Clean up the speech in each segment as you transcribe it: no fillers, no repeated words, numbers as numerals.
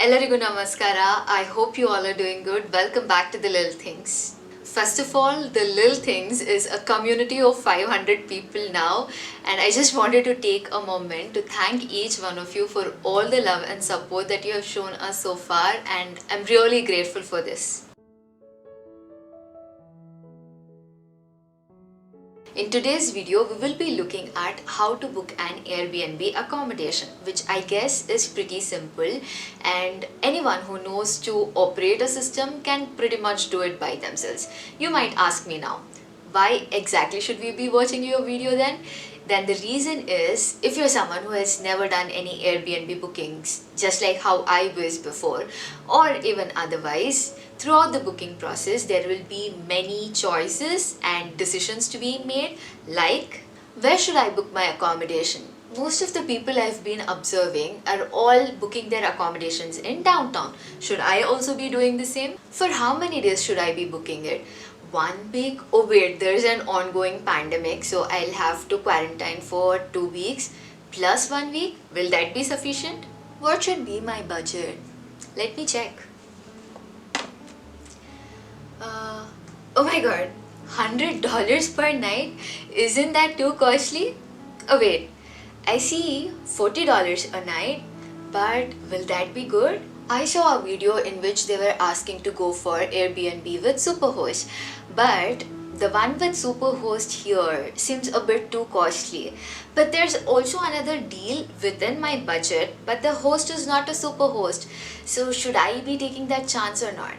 Ellarigu namaskara. I hope you all are doing good. Welcome back to The Little Things. First of all, The Little Things is a community of 500 people now, and I just wanted to take a moment to thank each one of you for all the love and support that you have shown us so far, and I'm really grateful for this. In today's video, we will be looking at how to book an Airbnb accommodation, which I guess is pretty simple, and anyone who knows to operate a system can pretty much do it by themselves. You might ask me now, why exactly should we be watching your video then? Then the reason is, if you're someone who has never done any Airbnb bookings, just like how I was before, or even otherwise, throughout the booking process, there will be many choices and decisions to be made, like where should I book my accommodation? Most of the people I've been observing are all booking their accommodations in downtown. Should I also be doing the same? For how many days should I be booking it? 1 week? Oh wait, there's an ongoing pandemic, so I'll have to quarantine for 2 weeks plus 1 week. Will that be sufficient? What should be my budget? Let me check. Oh my god, $100 per night? Isn't that too costly? Oh wait, I see $40 a night, but will that be good? I saw a video in which they were asking to go for Airbnb with Superhost, but the one with Superhost here seems a bit too costly. But there's also another deal within my budget, but the host is not a Superhost. So should I be taking that chance or not?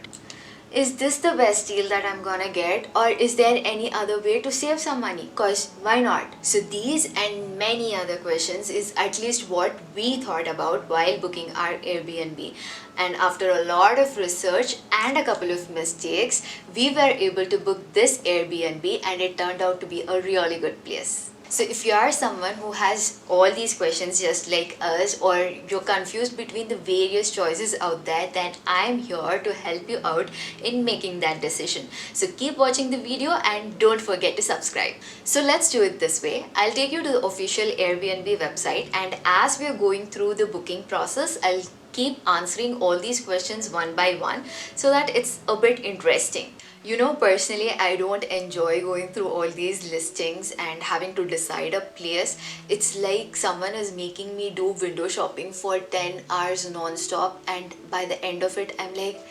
Is this the best deal that I'm gonna get, or is there any other way to save some money? Cause why not? So these and many other questions is at least what we thought about while booking our Airbnb. And after a lot of research and a couple of mistakes, we were able to book this Airbnb, and it turned out to be a really good place. So if you are someone who has all these questions just like us, or you're confused between the various choices out there, then I'm here to help you out in making that decision. So keep watching the video and don't forget to subscribe. So let's do it this way. I'll take you to the official Airbnb website, and as we're going through the booking process, I'll keep answering all these questions one by one so that it's a bit interesting. You know, personally, I don't enjoy going through all these listings and having to decide a place. It's like someone is making me do window shopping for 10 hours non-stop, and by the end of it, I'm like,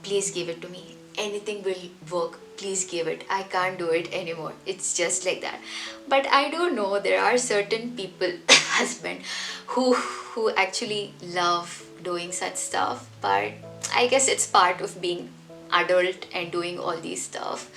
please give it to me. Anything will work. Please give it. I can't do it anymore. It's just like that. But I don't know, there are certain people, husband, who actually love doing such stuff, but I guess it's part of being adult and doing all these stuff.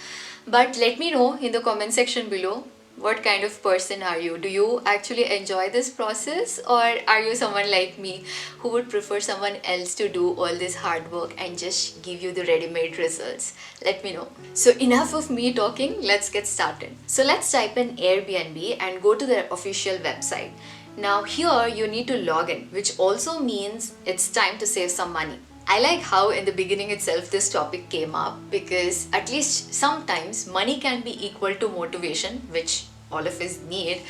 But let me know in the comment section below, what kind of person are you? Do you actually enjoy this process, or are you someone like me who would prefer someone else to do all this hard work and just give you the ready-made results? Let me know. So enough of me talking, let's get started. So let's type in Airbnb and go to their official website. Now here you need to log in, which also means it's time to save some money. I like how in the beginning itself this topic came up, because at least sometimes money can be equal to motivation, which all of us need.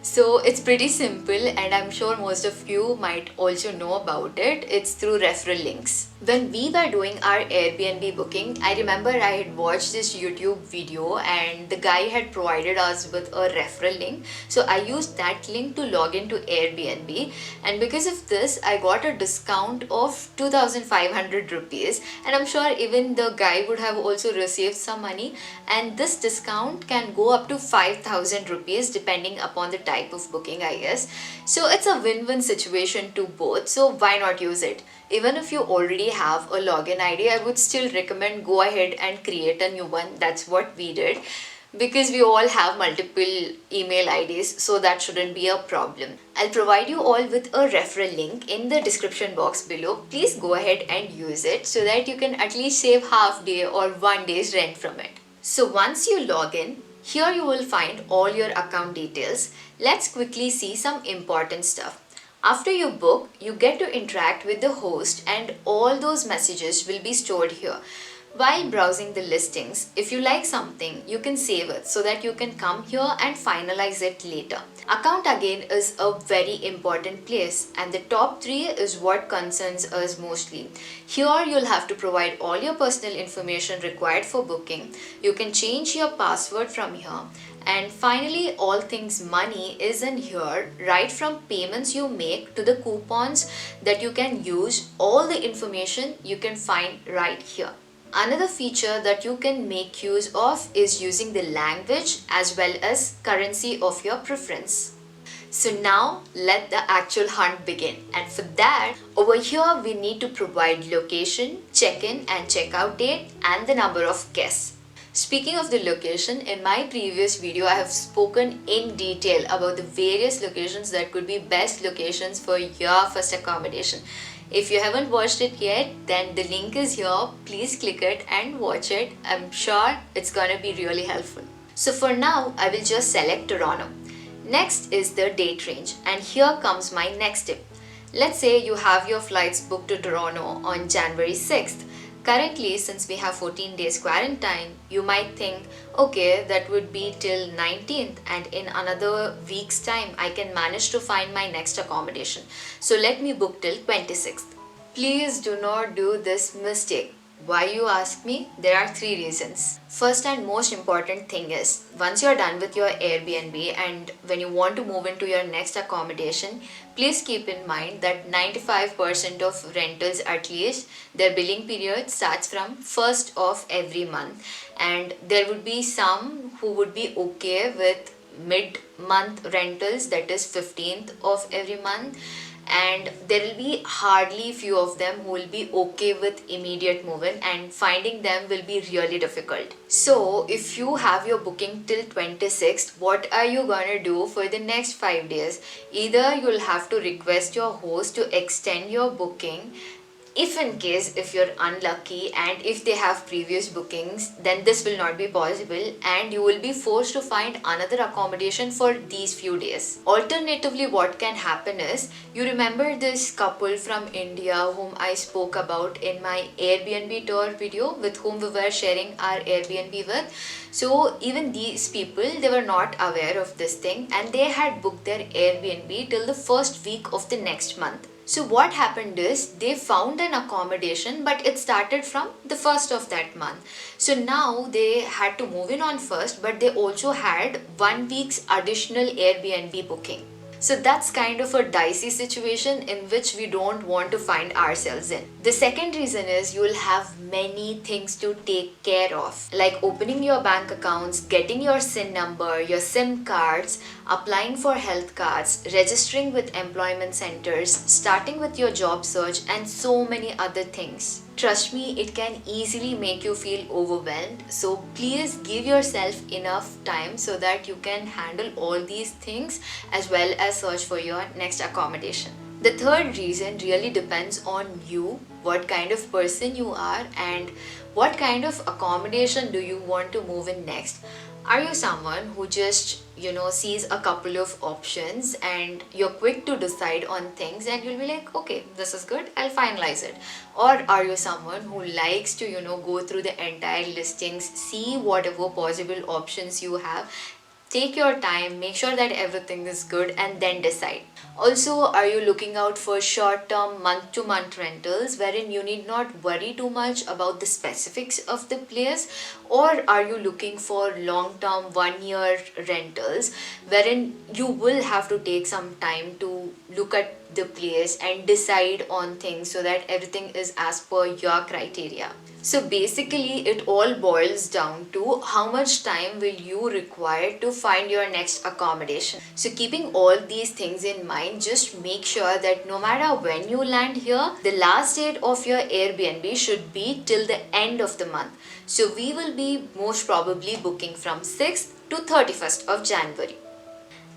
So it's pretty simple, and I'm sure most of you might also know about it. It's through referral links. When we were doing our Airbnb booking, I remember I had watched this YouTube video and the guy had provided us with a referral link. So I used that link to log into Airbnb, and because of this I got a discount of 2,500 rupees, and I'm sure even the guy would have also received some money, and this discount can go up to 5,000 rupees depending upon the type of booking, I guess. So it's a win-win situation to both, so why not use it? Even if you already have a login ID, I would still recommend go ahead and create a new one. That's what we did, because we all have multiple email IDs, so that shouldn't be a problem. I'll provide you all with a referral link in the description box below. Please go ahead and use it so that you can at least save half day or 1 day's rent from it. So once you log in, here you will find all your account details. Let's quickly see some important stuff. After you book, you get to interact with the host, and all those messages will be stored here. While browsing the listings, if you like something, you can save it so that you can come here and finalize it later. Account again is a very important place, and the top 3 is what concerns us mostly. Here you'll have to provide all your personal information required for booking. You can change your password from here. And finally, all things money is in here, right from payments you make to the coupons that you can use. All the information you can find right here. Another feature that you can make use of is using the language as well as currency of your preference. So now let the actual hunt begin, and for that over here we need to provide location, check-in and check-out date and the number of guests. Speaking of the location, in my previous video I have spoken in detail about the various locations that could be best locations for your first accommodation. If you haven't watched it yet, then the link is here. Please click it and watch it. I'm sure it's gonna be really helpful. So for now, I will just select Toronto. Next is the date range, and here comes my next tip. Let's say you have your flights booked to Toronto on January 6th. Currently, since we have 14 days quarantine, you might think, okay, that would be till 19th and in another week's time, I can manage to find my next accommodation. So let me book till 26th. Please do not do this mistake. Why, you ask me? There are 3 reasons. First and most important thing is, once you're done with your Airbnb and when you want to move into your next accommodation, please keep in mind that 95% of rentals, at least, their billing period starts from 1st of every month. And there would be some who would be okay with mid-month rentals, that is 15th of every month, and there will be hardly few of them who will be okay with immediate move-in, and finding them will be really difficult. So if you have your booking till 26th, what are you gonna do for the next 5 days? Either you'll have to request your host to extend your booking, if you're unlucky and if they have previous bookings, then this will not be possible and you will be forced to find another accommodation for these few days. Alternatively, what can happen is, you remember this couple from India whom I spoke about in my Airbnb tour video, with whom we were sharing our Airbnb with. So even these people, they were not aware of this thing and they had booked their Airbnb till the first week of the next month. So what happened is, they found an accommodation but it started from the first of that month. So now they had to move in on first, but they also had 1 week's additional Airbnb booking. So that's kind of a dicey situation in which we don't want to find ourselves in. The second reason is, you will have many things to take care of, like opening your bank accounts, getting your SIN number, your SIM cards, applying for health cards, registering with employment centers, starting with your job search, and so many other things. Trust me, it can easily make you feel overwhelmed. So please give yourself enough time so that you can handle all these things as well as search for your next accommodation. The third reason really depends on you, what kind of person you are and what kind of accommodation do you want to move in next. Are you someone who just, sees a couple of options and you're quick to decide on things and you'll be like, okay, this is good, I'll finalize it? Or are you someone who likes to, go through the entire listings, see whatever possible options you have, take your time, make sure that everything is good and then decide? Also, are you looking out for short-term month-to-month rentals wherein you need not worry too much about the specifics of the place? Or are you looking for long-term 1-year rentals wherein you will have to take some time to look at the place and decide on things so that everything is as per your criteria? So basically, it all boils down to how much time will you require to find your next accommodation. So keeping all these things in mind, just make sure that no matter when you land here, the last date of your Airbnb should be till the end of the month. So we will be most probably booking from 6th to 31st of January.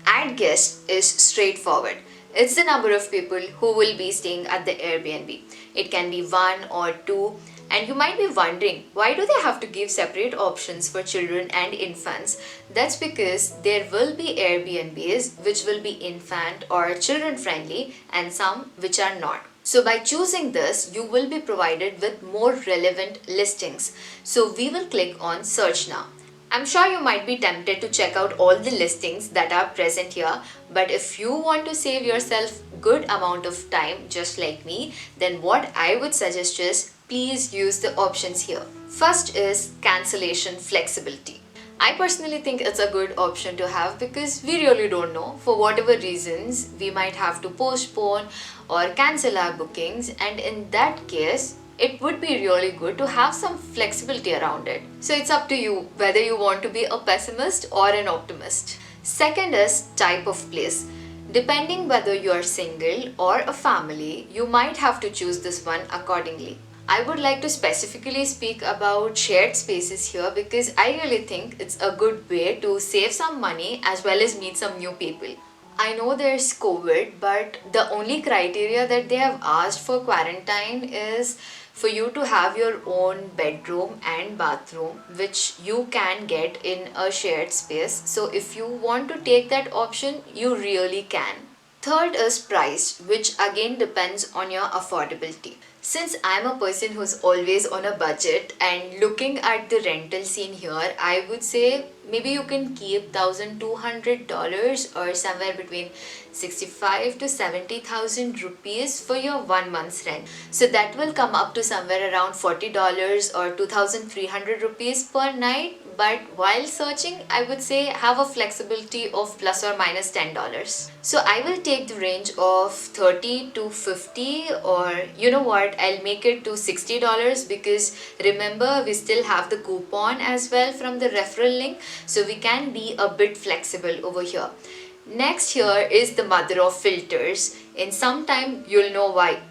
Add guests is straightforward. It's the number of people who will be staying at the Airbnb. It can be 1 or 2. And you might be wondering, why do they have to give separate options for children and infants? That's because there will be Airbnbs which will be infant or children friendly and some which are not. So by choosing this, you will be provided with more relevant listings. So we will click on search now. I'm sure you might be tempted to check out all the listings that are present here, but if you want to save yourself good amount of time just like me, then what I would suggest is please use the options here. First is cancellation flexibility. I personally think it's a good option to have because we really don't know. For whatever reasons, we might have to postpone or cancel our bookings, and in that case, it would be really good to have some flexibility around it. So it's up to you whether you want to be a pessimist or an optimist. Second is type of place. Depending whether you are single or a family, you might have to choose this one accordingly. I would like to specifically speak about shared spaces here because I really think it's a good way to save some money as well as meet some new people. I know there's COVID, but the only criteria that they have asked for quarantine is for you to have your own bedroom and bathroom, which you can get in a shared space. So if you want to take that option, you really can. Third is price, which again depends on your affordability. Since I'm a person who's always on a budget and looking at the rental scene here, I would say maybe you can keep $1,200 or somewhere between 65 to 70,000 rupees for your 1 month's rent. So that will come up to somewhere around $40 or 2,300 rupees per night. But while searching, I would say have a flexibility of plus or minus $10. So I will take the range of 30 to 50, or you know what, I'll make it to $60 because remember we still have the coupon as well from the referral link, so we can be a bit flexible over here. Next here is the mother of filters. In some time you'll know why.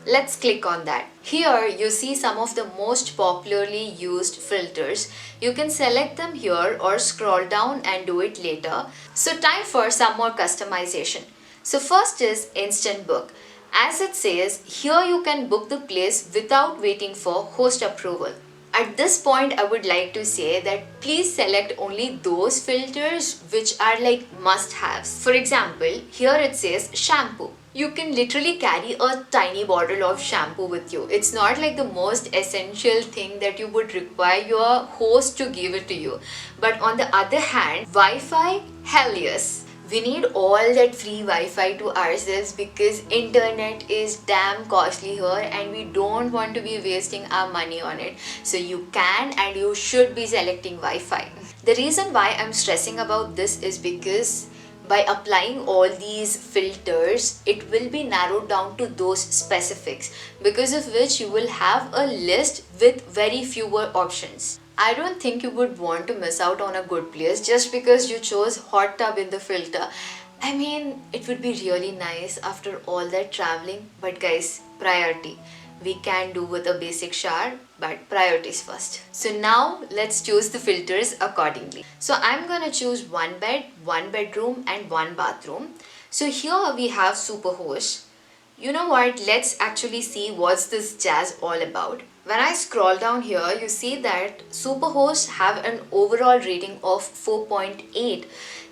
Let's click on that. Here you see some of the most popularly used filters. You can select them here or scroll down and do it later. So time for some more customization. So first is instant book. As it says, here you can book the place without waiting for host approval. At this point, I would like to say that please select only those filters which are like must-haves. For example, here it says shampoo. You can literally carry a tiny bottle of shampoo with you. It's not like the most essential thing that you would require your host to give it to you. But on the other hand, Wi-Fi, hell yes. We need all that free Wi-Fi to ourselves because internet is damn costly here and we don't want to be wasting our money on it. So you can and you should be selecting Wi-Fi. The reason why I'm stressing about this is because by applying all these filters, it will be narrowed down to those specifics, because of which you will have a list with very fewer options. I don't think you would want to miss out on a good place just because you chose hot tub in the filter. I mean, it would be really nice after all that traveling, but guys, priority. We can do with a basic shower, but priorities first. So now let's choose the filters accordingly. So I'm gonna choose one bed, one bedroom and one bathroom. So here we have Superhost. You know what, let's actually see what's this jazz all about. When I scroll down here, you see that Superhost have an overall rating of 4.8.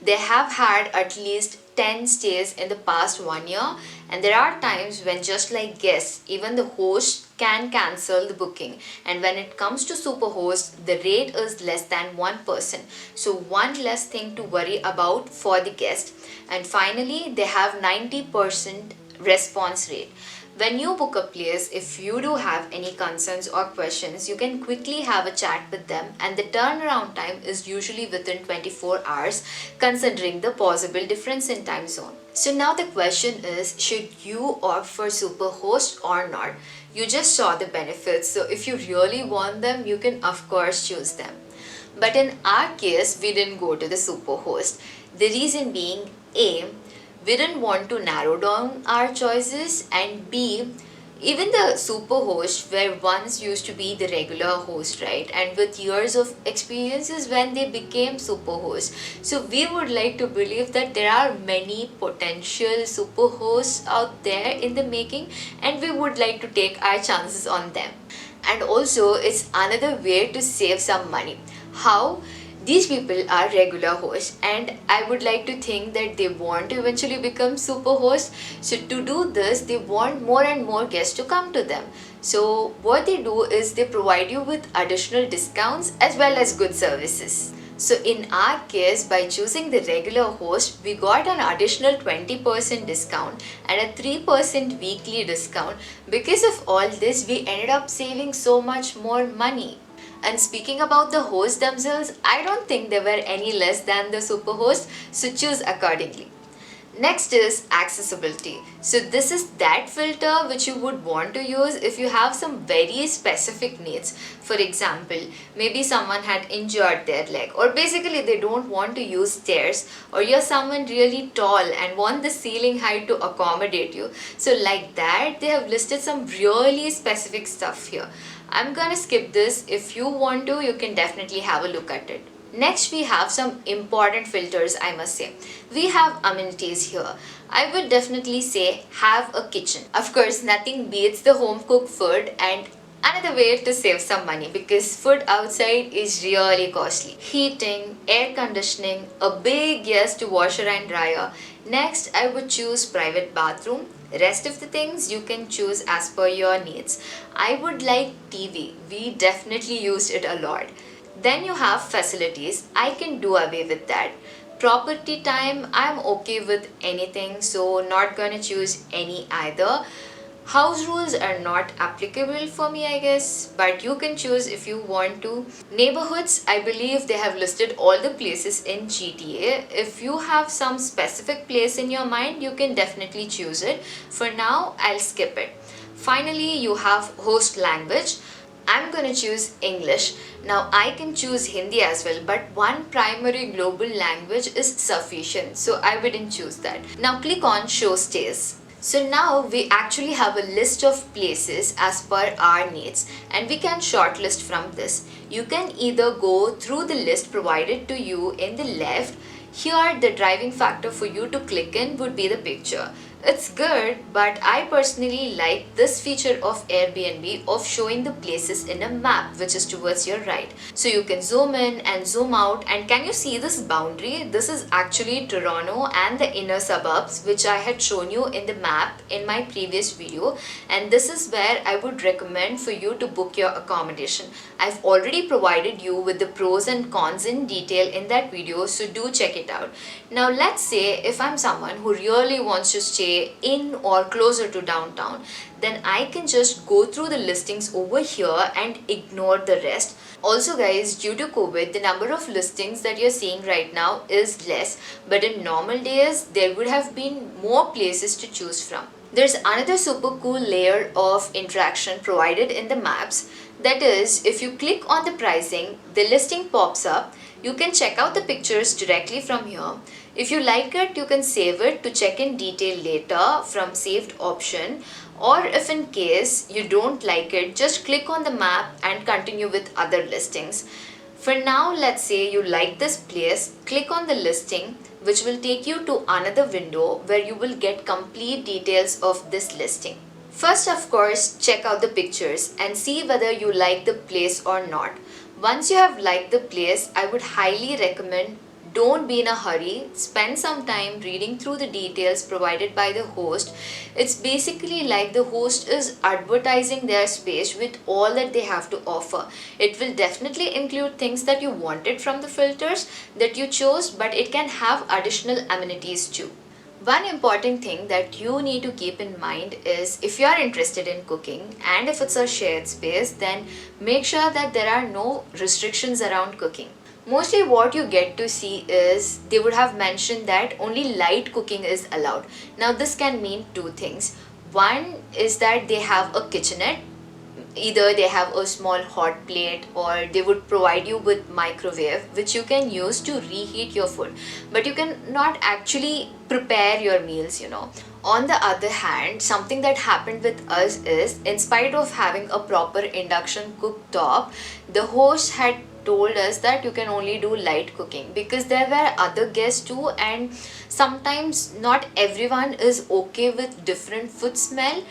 They have had at least 10 stays in the past 1 year, and there are times when, just like guests, even the host can cancel the booking. And when it comes to Superhost, the rate is less than 1%. So one less thing to worry about for the guest. And finally, they have 90% response rate. When you book a place, if you do have any concerns or questions, you can quickly have a chat with them, and the turnaround time is usually within 24 hours considering the possible difference in time zone. So now the question is, should you opt for Superhost or not? You just saw the benefits, so if you really want them, you can of course choose them. But in our case, we didn't go to the Superhost. The reason being, A, we didn't want to narrow down our choices, and B, even the Superhost were once used to be the regular host, right? And with years of experiences when they became Superhost. So we would like to believe that there are many potential Superhosts out there in the making, and we would like to take our chances on them. And also, it's another way to save some money. How? These people are regular hosts, and I would like to think that they want to eventually become super hosts. So to do this, they want more and more guests to come to them. So what they do is they provide you with additional discounts as well as good services. So in our case, by choosing the regular host, we got an additional 20% discount and a 3% weekly discount. Because of all this, we ended up saving so much more money. And speaking about the hosts themselves, I don't think they were any less than the super host, so choose accordingly. Next is accessibility. So this is that filter which you would want to use if you have some very specific needs. For example, maybe someone had injured their leg, or basically they don't want to use stairs, or you're someone really tall and want the ceiling height to accommodate you. So like that, they have listed some really specific stuff here. I'm gonna skip this. If you want to, you can definitely have a look at it. Next, we have some important filters, I must say. We have amenities here. I would definitely say have a kitchen. Of course, nothing beats the home cooked food, and another way to save some money because food outside is really costly. Heating, air conditioning, a big yes to washer and dryer. Next, I would choose private bathroom. Rest of the things you can choose as per your needs. I would like TV. We definitely used it a lot. Then you have facilities. I can do away with that. Property time, I'm okay with anything, so not gonna choose any either. House rules are not applicable for me, I guess, but you can choose if you want to. Neighborhoods, I believe they have listed all the places in GTA. If you have some specific place in your mind, you can definitely choose it. For now, I'll skip it. Finally, you have host language. I'm gonna choose English. Now I can choose Hindi as well, but one primary global language is sufficient, so I wouldn't choose that. Now click on show stays. So now we actually have a list of places as per our needs, and we can shortlist from this. You can either go through the list provided to you in the left. Here the driving factor for you to click in would be the picture. It's good, but I personally like this feature of Airbnb of showing the places in a map which is towards your right. So you can zoom in and zoom out, and can you see this boundary? This is actually Toronto and the inner suburbs which I had shown you in the map in my previous video, and this is where I would recommend for you to book your accommodation. I've already provided you with the pros and cons in detail in that video, so do check it out. Now let's say if I'm someone who really wants to stay in or closer to downtown, then I can just go through the listings over here and ignore the rest. Also guys, due to COVID, the number of listings that you're seeing right now is less, but in normal days, there would have been more places to choose from. There's another super cool layer of interaction provided in the maps. That is, if you click on the pricing, the listing pops up. You can check out the pictures directly from here. If you like it, you can save it to check in detail later from saved option, or if in case you don't like it, just click on the map and continue with other listings. For now, let's say you like this place, click on the listing, which will take you to another window where you will get complete details of this listing. First, of course, check out the pictures and see whether you like the place or not. Once you have liked the place, I would highly recommend don't be in a hurry. Spend some time reading through the details provided by the host. It's basically like the host is advertising their space with all that they have to offer. It will definitely include things that you wanted from the filters that you chose, but it can have additional amenities too. One important thing that you need to keep in mind is if you are interested in cooking and if it's a shared space, then make sure that there are no restrictions around cooking. Mostly what you get to see is they would have mentioned that only light cooking is allowed. Now this can mean two things. One is that they have a kitchenette. Either they have a small hot plate or they would provide you with microwave which you can use to reheat your food, but you can not actually prepare your meals. On the other hand, something that happened with us is, in spite of having a proper induction cooktop, the host had told us that you can only do light cooking because there were other guests too, and sometimes not everyone is okay with different food smell.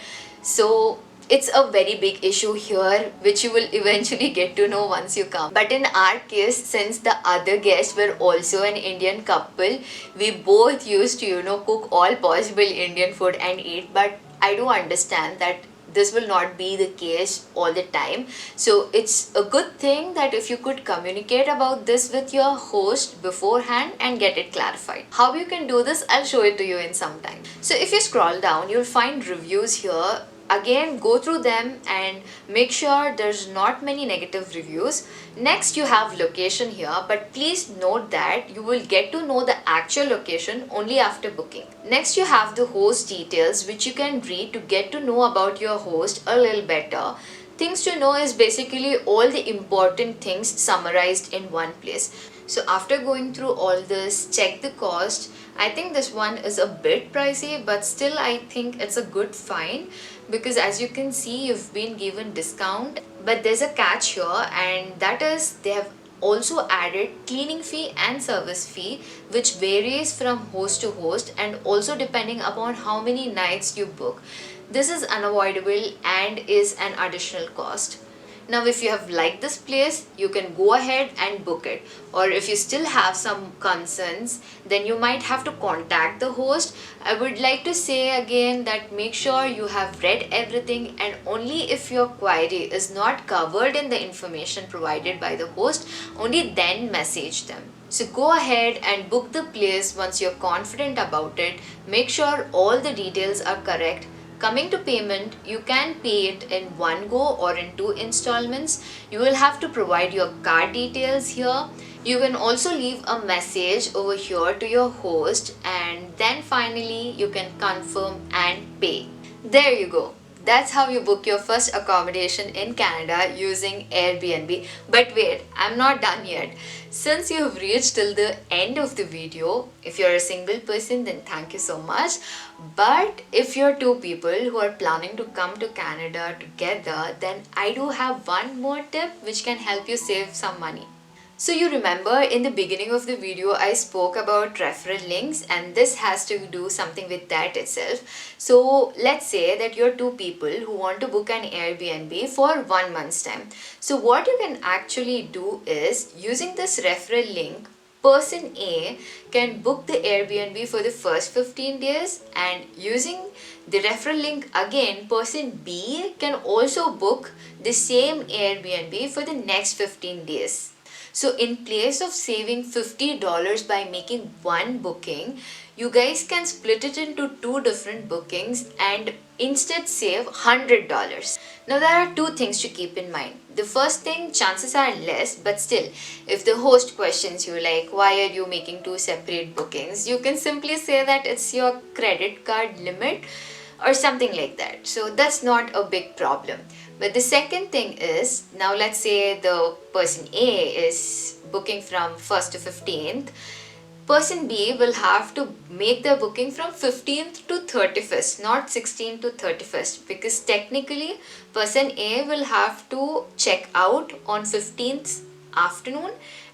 So it's a very big issue here, which you will eventually get to know once you come. But in our case, since the other guests were also an Indian couple, we both used to, cook all possible Indian food and eat. But I do understand that this will not be the case all the time. So it's a good thing that if you could communicate about this with your host beforehand and get it clarified. How you can do this, I'll show it to you in some time. So if you scroll down, you'll find reviews here. Again, go through them and make sure there's not many negative reviews. Next, you have location here, but please note that you will get to know the actual location only after booking. Next, you have the host details, which you can read to get to know about your host a little better. Things to know is basically all the important things summarized in one place. So after going through all this, check the cost. I think this one is a bit pricey, but still I think it's a good find, because as you can see, you've been given discount. But there's a catch here, and that is they have also added cleaning fee and service fee, which varies from host to host and also depending upon how many nights you book. This is unavoidable and is an additional cost. Now, if you have liked this place, you can go ahead and book it. Or if you still have some concerns, then you might have to contact the host. I would like to say again that make sure you have read everything, and only if your query is not covered in the information provided by the host, only then message them. So go ahead and book the place once you're confident about it. Make sure all the details are correct. Coming to payment, you can pay it in one go or in 2 installments. You will have to provide your card details here. You can also leave a message over here to your host, and then finally you can confirm and pay. There you go. That's how you book your first accommodation in Canada using Airbnb. But wait, I'm not done yet. Since you have reached till the end of the video, if you're a single person, then thank you so much. But if you're 2 people who are planning to come to Canada together, then I do have one more tip which can help you save some money. So you remember in the beginning of the video I spoke about referral links, and this has to do something with that itself. So let's say that you're 2 people who want to book an Airbnb for 1 month's time. So what you can actually do is, using this referral link, person A can book the Airbnb for the first 15 days, and using the referral link again, person B can also book the same Airbnb for the next 15 days. So in place of saving $50 by making one booking, you guys can split it into 2 different bookings and instead save $100. Now there are 2 things to keep in mind. The first thing, chances are less, but still, if the host questions you like, why are you making 2 separate bookings, you can simply say that it's your credit card limit or something like that. So that's not a big problem. But the second thing is, now let's say the person A is booking from 1st to 15th. Person B will have to make their booking from 15th to 31st, not 16th to 31st, because technically person A will have to check out on 15th afternoon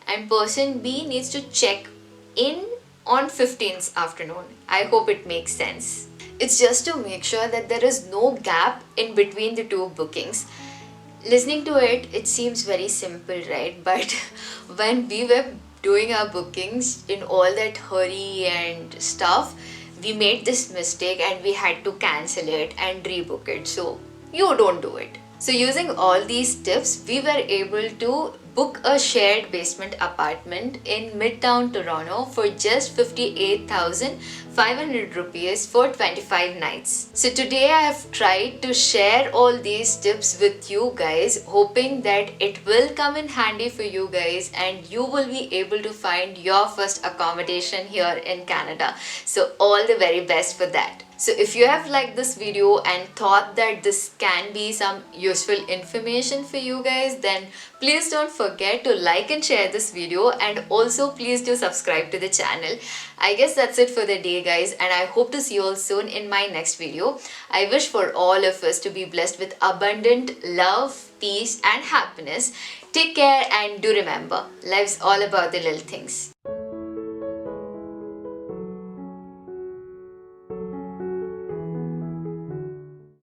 and person B needs to check in on 15th afternoon. I hope it makes sense. It's just to make sure that there is no gap in between the 2 bookings. Listening to it, it seems very simple, right? But when we were doing our bookings in all that hurry and stuff, we made this mistake and we had to cancel it and rebook it. So you don't do it. So using all these tips, we were able to book a shared basement apartment in Midtown Toronto for just 58,500 rupees for 25 nights. So today I have tried to share all these tips with you guys, hoping that it will come in handy for you guys and you will be able to find your first accommodation here in Canada. So all the very best for that. So if you have liked this video and thought that this can be some useful information for you guys, then please don't forget to like and share this video, and also please do subscribe to the channel. I guess that's it for the day, guys, and I hope to see you all soon in my next video. I wish for all of us to be blessed with abundant love, peace and happiness. Take care, and do remember, life's all about the little things.